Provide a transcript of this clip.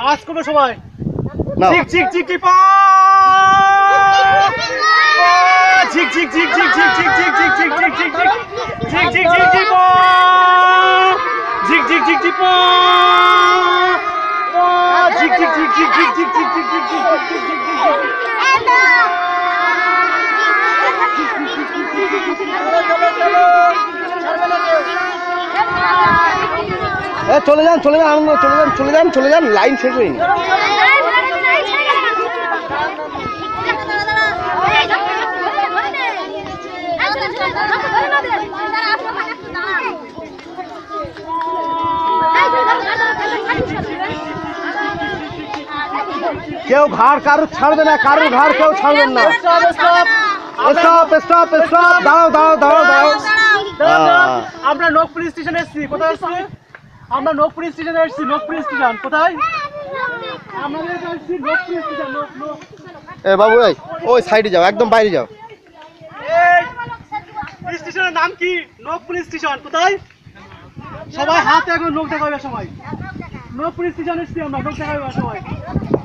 আওয়াজ করবে সবাই। নাও। ঝিক ঝিক ঝিক পা ঝিক ঝিক ঝিক ঝিক ঝিক ঝিক ঝিক ঝিক ঝিক ঝিক ঝিক ঝিক ঝিক ঝিক ঝিক ঝিক পা ঝিক ঝিক ঝিক ঝিক পা ঝিক ঝিক ঝিক ঝিক ঝিক ঝিক ঝিক ঝিক ঝিক ঝিক ঝিক চলে যান চলে যান আনন্দ চলে যান চলে যান চলে যান লাইন শেষ হয়নি। কেউ ঘাড় কারুর ছাড়বে না, কারুর ঘাড় কেউ ছাড়বেন না। স্টপ স্টপ স্টপ, দাঁড়াও দাঁড়াও দাঁড়াও দাঁড়াও। আমরা নকপুর স্টেশনে এসেছি। কোথায় এসেছি আমরা? নকপুর স্টেশনে এসেছি। নকপুর স্টেশন কোথায়? আমরা এসেছি নকপুর স্টেশন। এ বাবু এই ওই সাইডে যাও, একদম বাইরে যাও। এই স্টেশনের নাম কি? নকপুর স্টেশন। কোথায়? সবাই হাতে এখন লোক দেখাবে সবাই। নকপুর স্টেশন এসেছি আমরা, লোক দেখাবে সবাই।